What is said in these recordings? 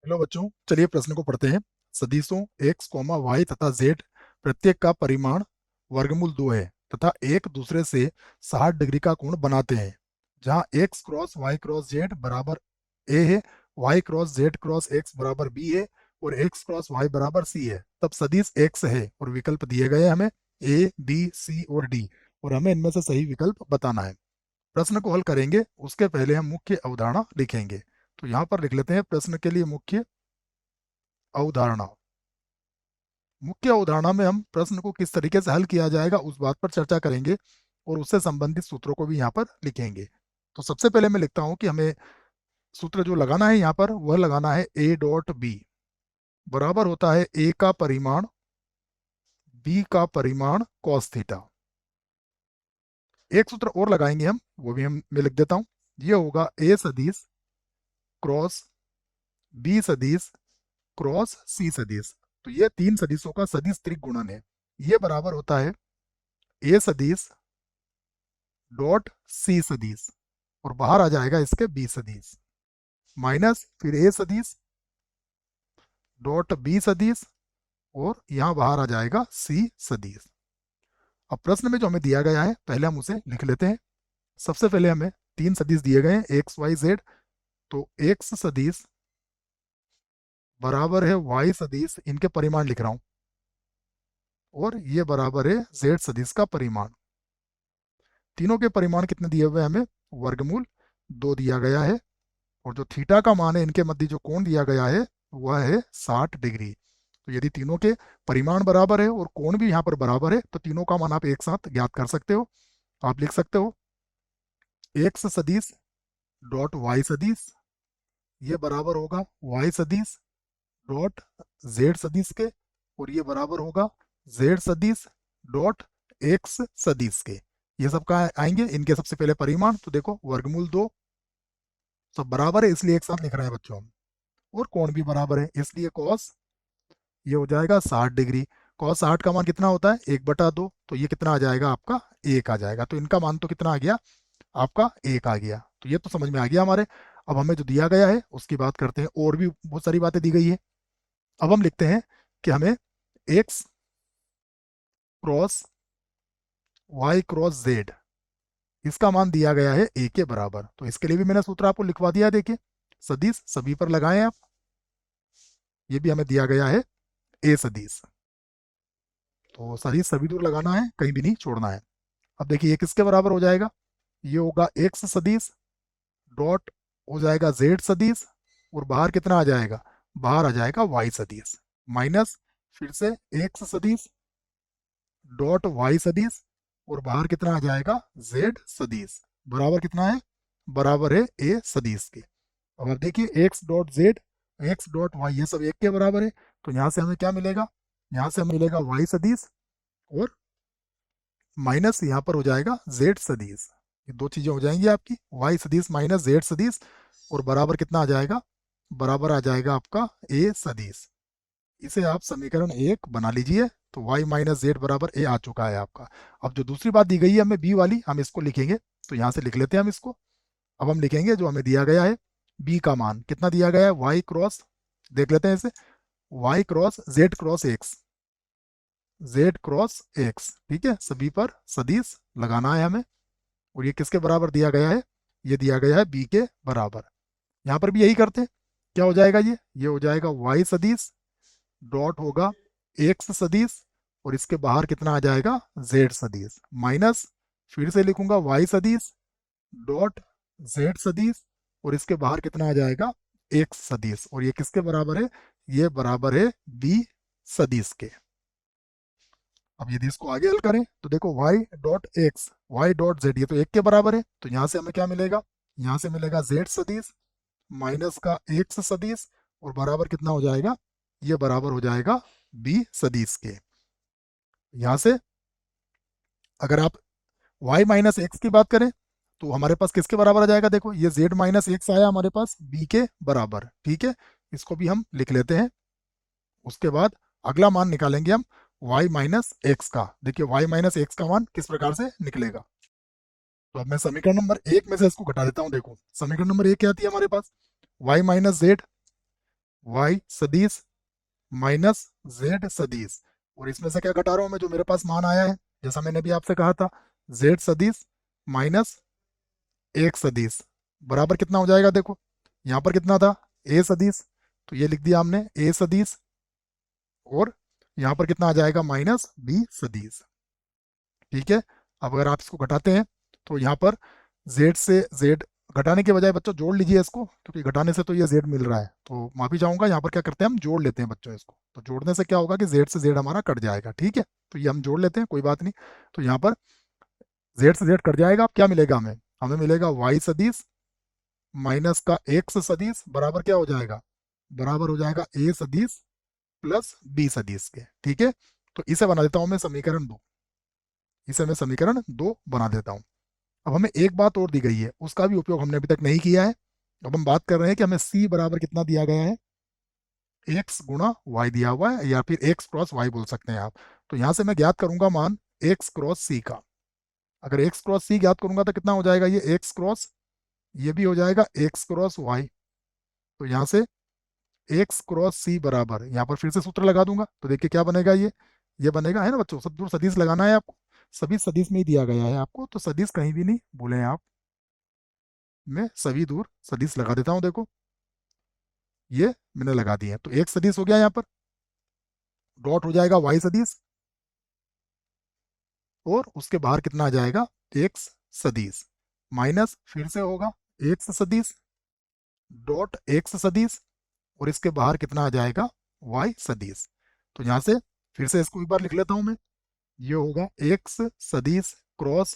Hello बच्चों, चलिए प्रश्न को पढ़ते हैं। सदिशों x, y तथा z प्रत्येक का परिमाण वर्गमूल 2 है तथा एक दूसरे से 60 डिग्री का कोण बनाते हैं। जहां x cross y cross z बराबर a है, y cross z cross x बराबर b है और x क्रॉस y बराबर c है, तब सदिश x है और विकल्प दिए गए हैं हमें a, b, c और d, और हमें इनमें से सही विकल्प बताना है। प्रश्न को हल करेंगे उसके पहले हम मुख्य अवधारणा लिखेंगे। तो यहाँ पर लिख लेते हैं प्रश्न के लिए मुख्य अवधारणा। मुख्य अवधारणा में हम प्रश्न को किस तरीके से हल किया जाएगा उस बात पर चर्चा करेंगे और उससे संबंधित सूत्रों को भी यहाँ पर लिखेंगे। तो सबसे पहले मैं लिखता हूँ कि हमें सूत्र जो लगाना है यहाँ पर वह लगाना है a डॉट बी बराबर होता है a का परिमाण b का परिमाण cos थीटा। एक सूत्र और लगाएंगे हम, वो भी हम मैं लिख देता हूँ। ये होगा a सदिश क्रॉस b सदिश क्रॉस c सदिश। तो ये तीन सदिशों का सदिश त्रिक गुणन है। ये बराबर होता है a सदिश डॉट c सदिश और बाहर आ जाएगा इसके b सदिश माइनस फिर a सदिश डॉट b सदिश और यहां बाहर आ जाएगा c सदिश। अब प्रश्न में जो हमें दिया गया है पहले हम उसे लिख लेते हैं। सबसे पहले हमें तीन सदिश दिए गए हैं एक्स वाई जेड। तो एक्स सदिश बराबर है वाई सदिश, इनके परिमाण लिख रहा हूं, और ये बराबर है जेड सदिश का परिमाण। तीनों के परिमाण कितने दिए हुए हैं हमें? वर्गमूल 2 दिया गया है, और जो थीटा का मान है इनके मध्य जो कोण दिया गया है वह है 60 डिग्री। तो यदि तीनों के परिमाण बराबर है और कोण भी यहाँ पर बराबर है तो तीनों का मान आप एक साथ ज्ञात कर सकते हो। आप लिख सकते हो एक्स सदिश डॉट वाई सदिश, ये बराबर होगा वाई सदिश डॉट जेड सदिश के, और ये बराबर होगा जेड सदिश डॉट एक्स सदिश के। ये सब का आएंगे इनके सबसे पहले परिमाण। तो देखो वर्गमूल 2 सब बराबर है इसलिए एक साथ लिख रहे हैं बच्चों हम, और कोण भी बराबर है इसलिए कॉस ये हो जाएगा 60 डिग्री। कॉस 60 का मान कितना होता है? 1/2। तो ये कितना आ जाएगा आपका? 1 आ जाएगा। तो इनका मान तो कितना आ गया आपका? 1 आ गया। तो ये तो समझ में आ गया हमारे। अब हमें जो दिया गया है उसकी बात करते हैं, और भी बहुत सारी बातें दी गई है। अब हम लिखते हैं कि हमें X cross Y cross Z इसका मान दिया गया है ए के बराबर। तो इसके लिए भी मैंने सूत्र आपको लिखवा दिया है, देखिए सदिश सभी पर लगाएं आप। ये भी हमें दिया गया है ए सदिश, तो सदिश सभी दूर लगाना है, कहीं भी नहीं छोड़ना है। अब देखिए ये किसके बराबर हो जाएगा? ये होगा एक्स सदिश डॉट हो जाएगा जेड सदिश, और बाहर कितना आ जाएगा? बाहर आ जाएगा वाई सदिश माइनस फिर से एक्स सदिश डॉट वाई सदिश, और बाहर कितना आ जाएगा? जेड सदिश बराबर कितना है? बराबर है ए सदिश के। अब आप देखिए X dot Z X dot Y ये सब एक के बराबर है, तो यहाँ से हमें क्या मिलेगा? यहाँ से हमें मिलेगा वाई सदिश और माइनस यहाँ पर हो जाएगा जेड सदिश। ये दो चीजें हो जाएंगी आपकी, वाई सदिश माइनस जेड सदिश, और बराबर कितना आ जाएगा? बराबर आ जाएगा आपका ए सदिश। इसे आप समीकरण 1 बना लीजिए। तो y माइनस जेड बराबर ए आ चुका है आपका। अब जो दूसरी बात दी गई है हमें b वाली, हम इसको लिखेंगे। तो यहाँ से लिख लेते हैं हम इसको। अब हम लिखेंगे जो हमें दिया गया है b का मान कितना दिया गया है? y क्रॉस, देख लेते हैं इसे, y cross z cross x, z cross x, ठीक है। सभी पर सदिश लगाना है हमें, और ये किसके बराबर दिया गया है? ये दिया गया है b के बराबर। यहाँ पर भी यही करते हैं। क्या हो जाएगा? ये हो जाएगा y सदिश डॉट होगा एक्स सदिश, और इसके बाहर कितना आ जाएगा? जेड सदिश माइनस फिर से लिखूंगा वाई सदिश डॉट जेड सदिश, और इसके बाहर कितना आ जाएगा? एक्स सदिश, और ये किसके बराबर है? ये बराबर है बी सदिश के। अब यदि इसको आगे हल करें तो देखो Y dot X Y dot Z ये तो 1 के बराबर है, तो यहाँ से हमें क्या मिलेगा? यहाँ से मिलेगा जेड सदिश माइनस का एक्स सदिश, और बराबर कितना हो जाएगा? ये बराबर हो जाएगा बी सदिश के। यहाँ से अगर आप y माइनस एक्स की बात करें तो हमारे पास किसके बराबर आ जाएगा? देखो ये z माइनस एक्स आया हमारे पास b के बराबर, ठीक है। इसको भी हम लिख लेते हैं। उसके बाद अगला मान निकालेंगे हम y माइनस एक्स का। देखिए y माइनस एक्स का मान किस प्रकार से निकलेगा। तो अब मैं समीकरण नंबर 1 में से इसको घटा देता हूँ। देखो समीकरण नंबर 1 क्या आती है हमारे पास? y माइनस जेड वाई सदिश माइनस जेड सदिश, और इसमें से क्या घटा रहा हूं मैं, जो मेरे पास मान आया है, जैसा मैंने भी आपसे कहा था, जेड सदिश माइनस एक सदिश बराबर कितना हो जाएगा, देखो यहाँ पर कितना था, ए सदिश, तो ये लिख दिया हमने ए सदिश, और यहाँ पर कितना आ जाएगा, माइनस बी सदिश। ठीक है। अब अगर आप इसको घटाते हैं तो यहाँ पर z से z, घटाने के बजाय बच्चों जोड़ लीजिए इसको, क्योंकि घटाने से तो ये z मिल रहा है, तो माफी चाहूंगा, यहाँ पर क्या करते हैं हम जोड़ लेते हैं बच्चों इसको, तो जोड़ने से क्या होगा कि z से z हमारा कट जाएगा। ठीक है, तो ये हम जोड़ लेते हैं, कोई बात नहीं। तो यहाँ पर z से z कट जाएगा, अब क्या मिलेगा हमें, हमें मिलेगा y सदिश माइनस का x सदिश बराबर क्या हो जाएगा, बराबर हो जाएगा a सदिश प्लस b सदिश के। ठीक है, तो इसे बना देता हूँ मैं समीकरण 2, इसे मैं समीकरण 2 बना देता हूँ। अब हमें एक बात और दी गई है, उसका भी उपयोग हमने अभी तक नहीं किया है। अब हम बात कर रहे हैं कि हमें c बराबर कितना दिया गया है, x गुणा y दिया हुआ है, या फिर x क्रॉस y बोल सकते हैं आप। तो यहां से मैं ज्ञात करूंगा मान x क्रॉस c का। अगर x क्रॉस c ज्ञात करूंगा तो कितना हो जाएगा, ये x क्रॉस, ये भी हो जाएगा x क्रॉस y। तो यहाँ से x क्रॉस c बराबर, यहाँ पर फिर से सूत्र लगा दूंगा, तो देखिए क्या बनेगा, ये बनेगा, है ना बच्चों, सब दूर सदिश लगाना है आपको, सभी सदिश में ही दिया गया है आपको, तो सदिश कहीं भी नहीं भूलें आप। मैं सभी दूर सदिश लगा देता हूं, देखो ये मैंने लगा दिए, तो एक सदिश हो गया, यहाँ पर डॉट हो जाएगा y सदिश, और उसके बाहर कितना आ जाएगा, x सदिश, माइनस फिर से होगा x सदिश डॉट x सदिश, और इसके बाहर कितना आ जाएगा, y सदिश। तो यहाँ से फिर से इसको एक बार लिख लेता हूं मैं, ये होगा x सदिश क्रॉस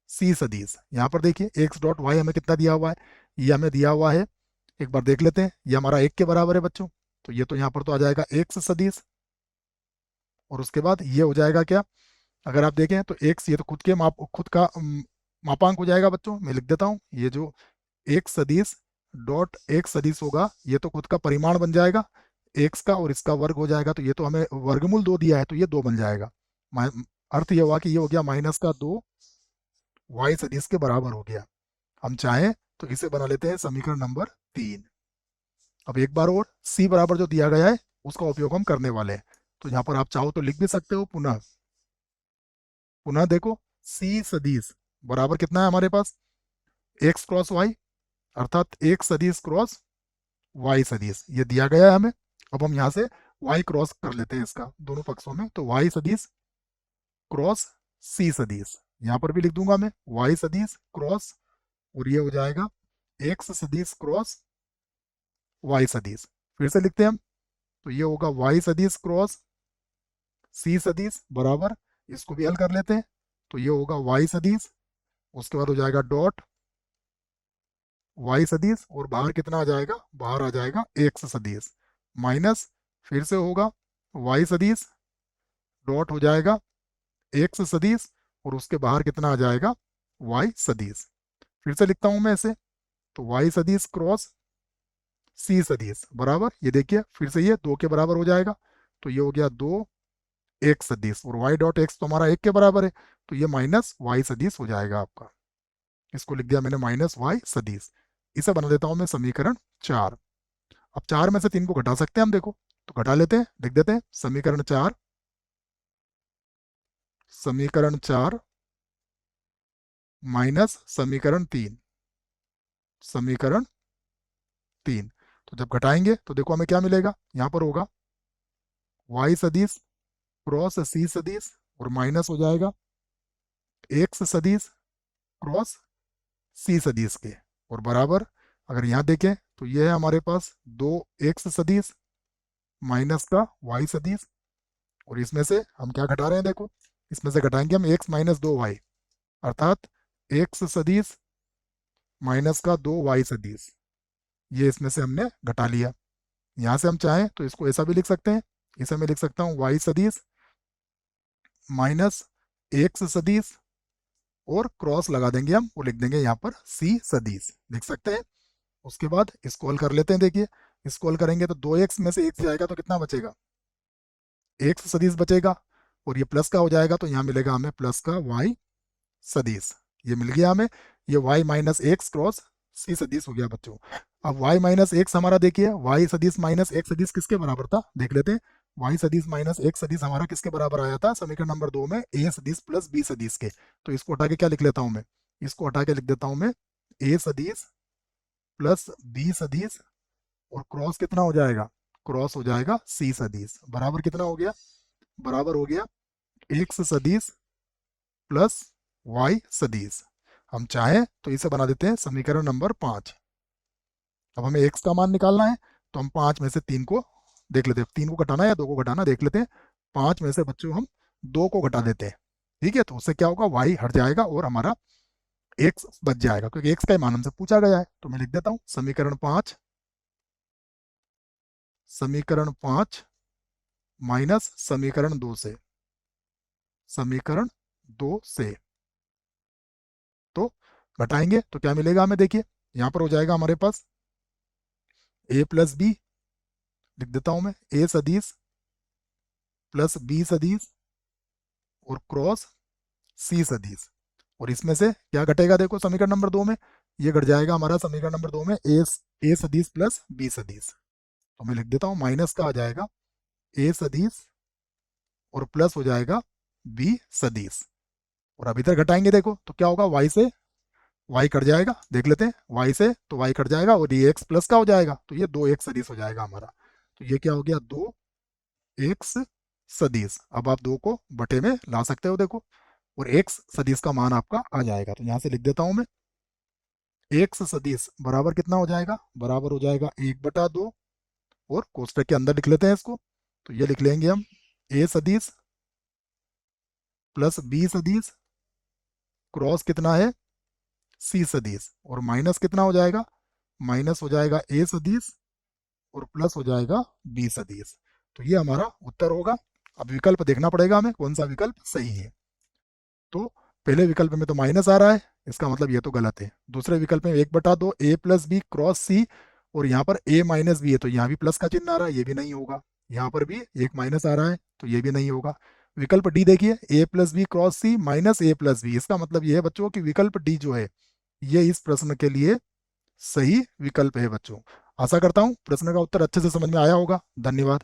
c सदिश। यहाँ पर देखिए x डॉट y हमें कितना दिया हुआ है, ये हमें दिया हुआ है, एक बार देख लेते हैं, ये हमारा 1 के बराबर है बच्चों, तो ये तो यहाँ पर तो आ जाएगा x सदिश, और उसके बाद ये हो जाएगा क्या, अगर आप देखें तो x, ये तो खुद के खुद का मापांक हो जाएगा बच्चों, मैं लिख देता हूँ, ये जो x सदिश डॉट x सदिश होगा, ये तो खुद का परिमाण बन जाएगा x का, और इसका वर्ग हो जाएगा, तो ये तो हमें वर्गमूल 2 दिया है, तो ये 2 बन जाएगा। अर्थ ये हुआ कि ये हो गया माइनस का 2 y सदिश के बराबर हो गया। हम चाहें तो इसे बना लेते हैं समीकरण नंबर 3। अब एक बार और c बराबर जो दिया गया है उसका उपयोग हम करने वाले हैं, तो यहाँ पर आप चाहो तो लिख भी सकते हो, पुनः पुनः देखो, c सदिश बराबर कितना है हमारे पास, x क्रॉस y, अर्थात एक सदिश क्रॉस y सदिश, ये दिया गया है हमें। अब हम यहाँ से y क्रॉस कर लेते हैं इसका दोनों पक्षों में, तो y सदिश क्रॉस c सदिश, यहाँ पर भी लिख दूंगा मैं y सदिश क्रॉस, और ये हो जाएगा x सदिश क्रॉस y सदिश। फिर से लिखते हैं हम, तो ये होगा y सदिश क्रॉस c सदिश बराबर, इसको भी हल कर लेते हैं, तो ये होगा y सदिश, उसके बाद हो जाएगा डॉट y सदिश, और बाहर कितना आ जाएगा, बाहर आ जाएगा x सदिश, माइनस फिर से होगा y सदिश डॉट हो जाएगा x सदिश, और उसके बाहर कितना आ जाएगा, y सदिश। फिर से लिखता हूं मैं इसे, तो y सदिश क्रॉस c सदिश बराबर, ये देखिए फिर से ये 2 के बराबर हो जाएगा, तो ये हो गया 2 x सदिश, और y डॉट x तो हमारा 1 के बराबर है, तो ये माइनस y सदिश हो जाएगा आपका, इसको लिख दिया मैंने माइनस y सदिश। इसे बना देता हूं मैं समीकरण 4। अब 4 में से 3 को घटा सकते हैं हम, देखो तो घटा लेते हैं, लिख देते हैं समीकरण 4 माइनस समीकरण 3। तो जब घटाएंगे तो देखो हमें क्या मिलेगा, यहाँ पर होगा y सदिश क्रॉस c सदिश, और माइनस हो जाएगा x सदिश क्रॉस c सदिश के, और बराबर, अगर यहाँ देखें तो ये है हमारे पास 2x सदिश माइनस का y सदिश, और इसमें से हम क्या घटा रहे हैं, देखो इसमें से घटाएंगे हम x माइनस 2y, अर्थात x सदिश माइनस का 2y सदिश, ये इसमें से हमने घटा लिया। यहाँ से हम चाहें तो इसको ऐसा भी लिख सकते हैं, इसे मैं लिख सकता हूँ y सदिश माइनस x सदिश, और क्रॉस लगा देंगे हम, वो लिख देंगे यहाँ पर c सदिश, लिख सकते हैं। उसके बाद इसको हल कर लेते हैं, देखिए इसको हल करेंगे तो 2x में से 1 जाएगा तो कितना बचेगा, x सदिश बचेगा, और ये प्लस का हो जाएगा, तो यहाँ मिलेगा हमें प्लस का y सदिश, ये मिल गया हमें, ये y माइनस एक्स क्रॉस सी सदिश हो गया बच्चों। अब y माइनस एक्स हमारा देखिए, y सदिश माइनस एक्स सदिश किसके बराबर था देख लेते हैं। y सदिश माइनस एक्स सदिश हमारा किसके बराबर आया था समीकरण नंबर 2 में, a सदिश प्लस b सदिश के। तो इसको हटा के क्या लिख लेता हूं मैं, इसको हटा के लिख देता हूं मैं a सदिश प्लस b सदिश, और क्रॉस कितना हो जाएगा, क्रॉस हो जाएगा c सदिश, बराबर कितना हो गया, बराबर हो गया x सदिश प्लस y सदिश। हम चाहें तो इसे बना देते हैं समीकरण नंबर 5। अब हमें x का मान निकालना है, तो हम 5 में से 3 को देख लेते हैं, 3 को घटाना या 2 को घटाना देख लेते हैं। 5 में से बच्चों हम 2 को घटा देते हैं, ठीक है, तो उससे क्या होगा, y हट जाएगा और हमारा x बच जाएगा, क्योंकि x का ही मान हमसे पूछा गया है। तो मैं लिख देता हूं समीकरण 5 माइनस समीकरण 2 से, समीकरण 2 से तो घटाएंगे तो क्या मिलेगा हमें, देखिए यहां पर हो जाएगा हमारे पास a प्लस बी, लिख देता हूं मैं a सदिश प्लस b सदिश और क्रॉस c सदिश, और इसमें से क्या घटेगा, देखो समीकरण नंबर 2 में ये घट जाएगा हमारा समीकरण नंबर 2 में a सदिश प्लस b सदिश। तो मैं लिख देता हूं माइनस का आ जाएगा a सदिश और प्लस हो जाएगा b सदिश, और अब इधर घटाएंगे देखो तो क्या होगा, y से y कट जाएगा, देख लेते हैं y से तो y कट जाएगा और ये x प्लस का हो जाएगा, तो ये 2x सदिश हो जाएगा हमारा। तो ये क्या हो गया, 2x सदिश। अब आप 2 को बटे में ला सकते हो देखो, और x सदिश का मान आपका आ जाएगा। तो यहां से लिख देता हूं मैं x सदिश बराबर कितना हो जाएगा, बराबर हो जाएगा 1/2, और कोष्टक के अंदर लिख लेते हैं इसको। तो ये लिख लेंगे हम a सदिश प्लस b सदिश क्रॉस कितना है c सदिश, और माइनस कितना हो जाएगा, माइनस हो जाएगा a सदिश और प्लस हो जाएगा b सदिश। तो ये हमारा उत्तर होगा। अब विकल्प देखना पड़ेगा हमें कौन सा विकल्प सही है। तो पहले विकल्प में तो माइनस आ रहा है, इसका मतलब ये तो गलत है। दूसरे विकल्प में 1/2 a प्लस बी क्रॉस सी, और यहाँ पर a माइनस बी है तो यहाँ भी प्लस का चिन्ह आ रहा है, ये भी नहीं होगा। यहाँ पर भी एक माइनस आ रहा है तो ये भी नहीं होगा। विकल्प डी देखिए, a plus B cross C minus a plus B, इसका मतलब ये है बच्चों कि विकल्प डी जो है ये इस प्रश्न के लिए सही विकल्प है बच्चों। आशा करता हूँ प्रश्न का उत्तर अच्छे से समझ में आया होगा। धन्यवाद।